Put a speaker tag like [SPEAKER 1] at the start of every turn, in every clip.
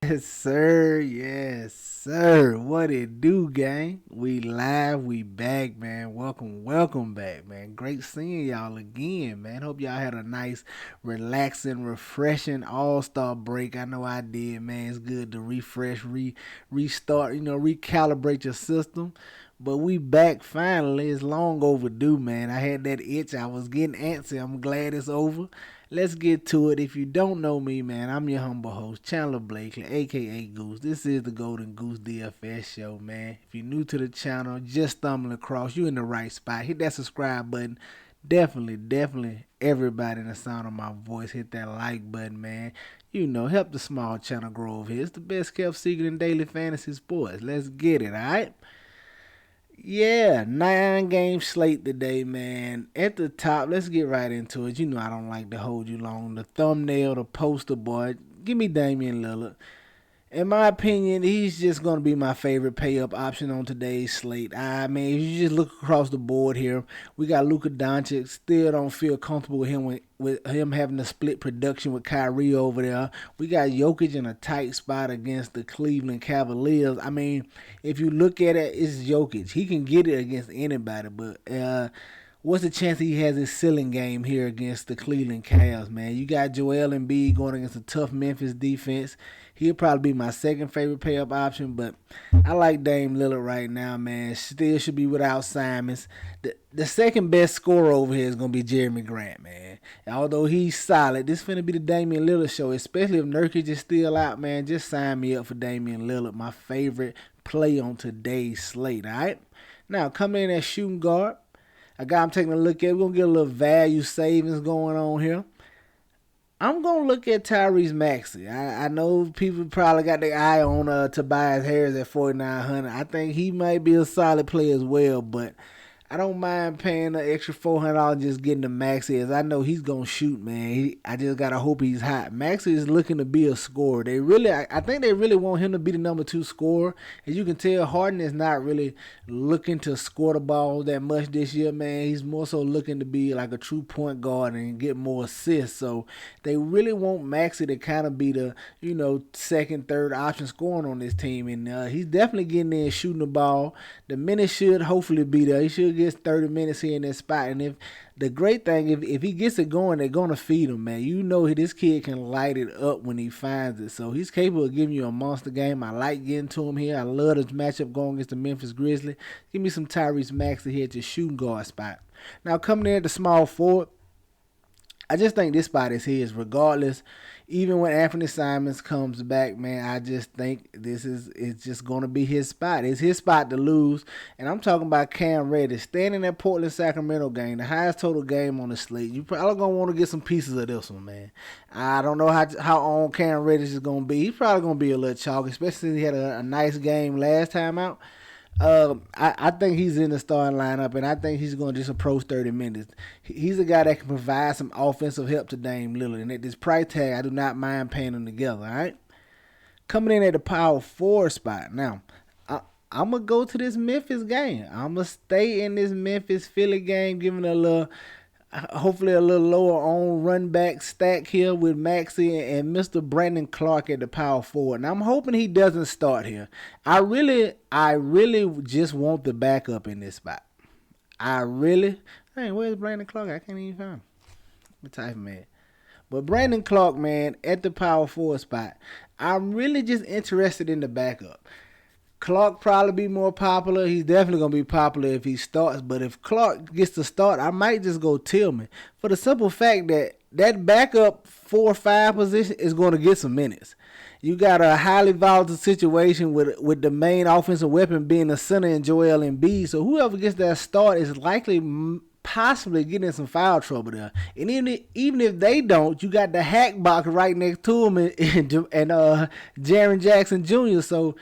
[SPEAKER 1] Yes, sir. Yes, sir. What it do, gang? We live. We back, man. Welcome back, man. Great seeing y'all again, man. Hope y'all had a nice, relaxing, refreshing All-Star break. I know I did, man. It's good to refresh, restart, recalibrate your system. But we back finally. It's long overdue, man. I had that itch. I was getting antsy. I'm glad it's over. Let's get to it. If you don't know me, man, I'm your humble host, Chandler Blakely, aka Goose. This is the Golden Goose DFS show, man. If you're new to the channel, just stumbling across, you in the right spot. Hit that subscribe button. Definitely, everybody in the sound of my voice, hit that like button, man. Help the small channel grow over here. It's the best kept secret in daily fantasy sports. Let's get it, alright? Yeah, 9 game slate today, man. At the top, let's get right into it. You know I don't like to hold you long. The thumbnail, the poster boy. Give me Damian Lillard. In my opinion, he's just going to be my favorite pay up option on today's slate. I mean, if you just look across the board here, we got Luka Doncic. Still don't feel comfortable with him having to split production with Kyrie over there. We got Jokic in a tight spot against the Cleveland Cavaliers. I mean, if you look at it, it's Jokic. He can get it against anybody, but what's the chance he has his ceiling game here against the Cleveland Cavs, man? You got Joel Embiid going against a tough Memphis defense. He'll probably be my second favorite pay up option, but I like Dame Lillard right now, man. Still should be without Simons. The second best scorer over here is going to be Jeremy Grant, man. Although he's solid, this finna be the Damian Lillard show, especially if Nurkic is still out, man. Just sign me up for Damian Lillard, my favorite play on today's slate, all right? Now, coming in at shooting guard, a guy I'm taking a look at. We're going to get a little value savings going on here. I'm going to look at Tyrese Maxey. I know people probably got their eye on Tobias Harris at 4,900. I think he might be a solid player as well, but I don't mind paying the extra $400 just getting the Maxey, as I know he's gonna shoot, man. I just gotta hope he's hot. Maxey is looking to be a scorer. I think they really want him to be the number 2 scorer. As you can tell, Harden is not really looking to score the ball that much this year, man. He's more so looking to be like a true point guard and get more assists. So they really want Maxey to kind of be the second, third option scoring on this team, and he's definitely getting in shooting the ball. The minutes should hopefully be there. He should get 30 minutes here in that spot. And if the great thing, if he gets it going, they're gonna feed him, man. You know this kid can light it up when he finds it. So he's capable of giving you a monster game. I like getting to him here. I love this matchup going against the Memphis Grizzlies. Give me some Tyrese Maxey here at your shooting guard spot. Now coming in at the small forward, I just think this spot is his regardless. Even when Anthony Simons comes back, man, I just think it's just going to be his spot. It's his spot to lose. And I'm talking about Cam Reddish standing that Portland-Sacramento game, the highest total game on the slate. You probably going to want to get some pieces of this one, man. I don't know how on Cam Reddish is going to be. He's probably going to be a little chalk, especially since he had a nice game last time out. I think he's in the starting lineup, and I think he's going to just approach 30 minutes. He's a guy that can provide some offensive help to Dame Lillard, and at this price tag, I do not mind paying them together, all right? Coming in at the power forward spot. Now, I'm going to go to this Memphis game. I'm going to stay in this Memphis-Philly game, giving hopefully a little lower on run back stack here with Maxey and Mr. Brandon Clark at the power forward. And I'm hoping he doesn't start here. I really just want the backup in this spot. Where's Brandon Clark? I can't even find him. What type of man? But Brandon Clark, man, at the power forward spot, I'm really just interested in the backup. Clark probably be more popular. He's definitely going to be popular if he starts. But if Clark gets to start, I might just go Tillman. For the simple fact that backup 4 or 5 position is going to get some minutes. You got a highly volatile situation with the main offensive weapon being the center and Joel Embiid. So whoever gets that start is likely possibly getting in some foul trouble there. And even if they don't, you got the hack box right next to him and Jaren Jackson Jr. So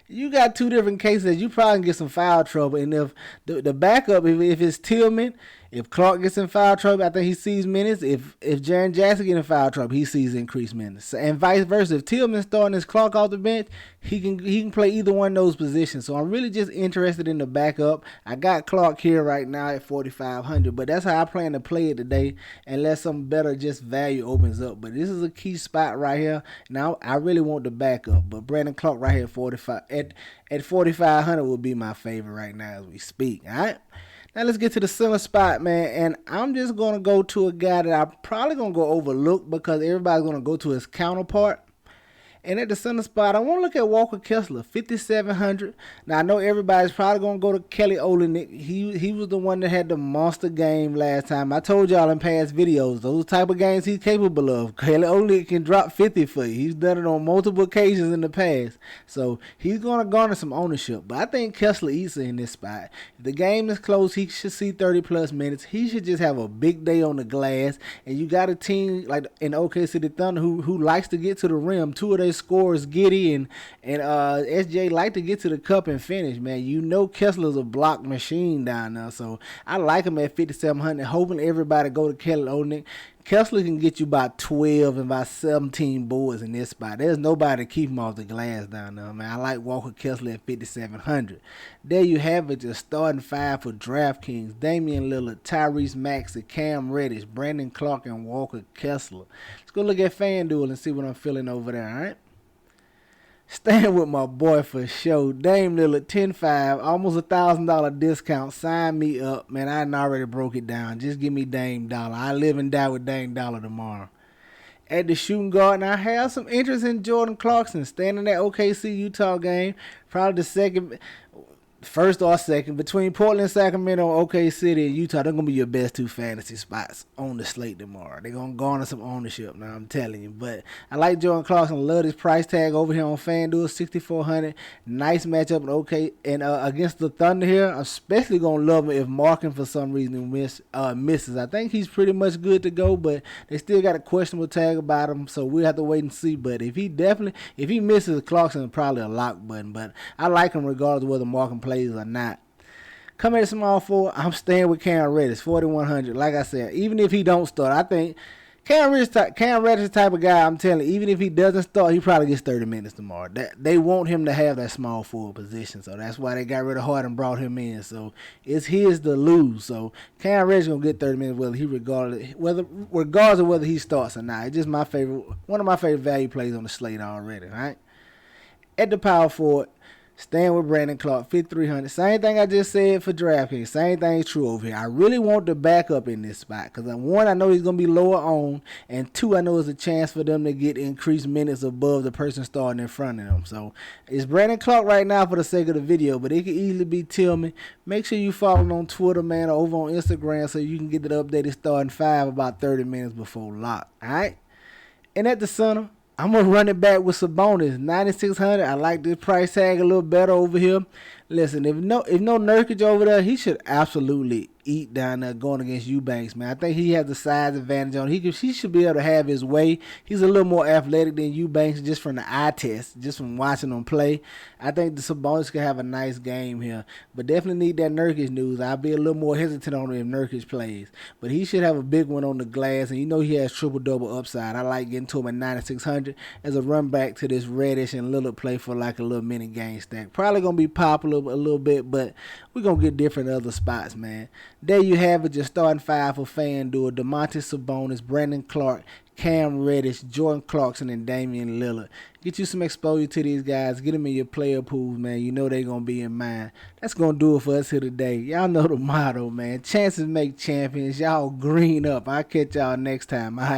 [SPEAKER 1] you got 2 different cases. You probably can get some foul trouble. And if the backup, if it's Tillman, If Clark gets in foul trouble, I think he sees minutes. If Jaren Jackson get in foul trouble, he sees increased minutes, and vice versa. If Tillman's starting his Clark off the bench, he can play either one of those positions. So I'm really just interested in the backup. I got Clark here right now at 4,500, but that's how I plan to play it today, unless some better just value opens up. But this is a key spot right here. Now I really want the backup, but Brandon Clark right here at 45 at 4,500 will be my favorite right now as we speak. All right. Now let's get to the center spot, man, and I'm just going to go to a guy that I'm probably going to go overlook because everybody's going to go to his counterpart. And at the center spot, I want to look at Walker Kessler, 5,700. Now, I know everybody's probably going to go to Kelly Olynyk. He was the one that had the monster game last time. I told y'all in past videos, those type of games he's capable of. Kelly Olynyk can drop 50 for you. He's done it on multiple occasions in the past. So, he's going to garner some ownership. But I think Kessler eats it in this spot. If the game is close, he should see 30-plus minutes. He should just have a big day on the glass. And you got a team like in OKC City Thunder who likes to get to the rim. Two of their scores, Giddy and SJ, like to get to the cup and finish, man. You know Kessler's a block machine down there, so I like him at 5,700, hoping everybody go to Kelly Olynyk. Kessler can get you about 12 and about 17 boards in this spot. There's nobody to keep him off the glass down there, man. I like Walker Kessler at 5,700. There you have it, just starting five for DraftKings. Damian Lillard, Tyrese Maxey, Cam Reddish, Brandon Clark, and Walker Kessler. Let's go look at FanDuel and see what I'm feeling over there, all right? Staying with my boy for sure. Dame Lillard, 10-5, almost $1,000 discount. Sign me up, man. I already broke it down. Just give me Dame Dollar. I live and die with Dame Dollar tomorrow. At the shooting guard, and I have some interest in Jordan Clarkson. Staying in that OKC Utah game, probably the first or second between Portland, Sacramento, OK City, and Utah. They're gonna be your best two fantasy spots on the slate tomorrow. They're gonna garner some ownership now, I'm telling you. But I like Jordan Clarkson. Love his price tag over here on FanDuel, 6,400. Nice matchup against the Thunder here. I'm especially gonna love him if Markin for some reason misses. I think he's pretty much good to go, but they still got a questionable tag about him, so we'll have to wait and see. But if he misses, Clarkson is probably a lock button. But I like him regardless of whether Markin plays or not. Come at small forward, I'm staying with Cam Reddish, 4,100. Like I said, even if he don't start, I think Cam Reddish is the type of guy, I'm telling you, even if he doesn't start, he probably gets 30 minutes tomorrow. They want him to have that small forward position, so that's why they got rid of Hart and brought him in. So it's his to lose. So Cam Reddish gonna get 30 minutes regardless of whether he starts or not. It's just one of my favorite value plays on the slate already. All right. At the power forward, staying with Brandon Clark, 5,300. Same thing I just said for DraftKings. Same thing is true over here. I really want the backup in this spot because, one, I know he's going to be lower on, and two, I know it's a chance for them to get increased minutes above the person starting in front of them. So it's Brandon Clark right now for the sake of the video, but it could easily be Tillman. Make sure you follow him on Twitter, man, or over on Instagram so you can get the updated starting five about 30 minutes before lock. All right? And at the center, I'm going to run it back with Sabonis, 9,600. I like this price tag a little better over here. Listen, if no Nurkic over there, he should absolutely eat down there going against Eubanks, man. I think he has the size advantage on. He should be able to have his way. He's a little more athletic than Eubanks just from the eye test, just from watching him play. I think the Sabonis could have a nice game here, but definitely need that Nurkic news. I'll be a little more hesitant on him if Nurkic plays, but he should have a big one on the glass, and you know he has triple-double upside. I like getting to him at 9,600 as a run back to this Reddish and Lillard play for like a little mini game stack. Probably going to be popular a little bit, but we're going to get different other spots, man. There you have it, your starting five for FanDuel. Domantas Sabonis, Brandon Clark, Cam Reddish, Jordan Clarkson, and Damian Lillard. Get you some exposure to these guys. Get them in your player pools, man. You know they're going to be in mine. That's going to do it for us here today. Y'all know the motto, man. Chances make champions. Y'all green up. I'll catch y'all next time.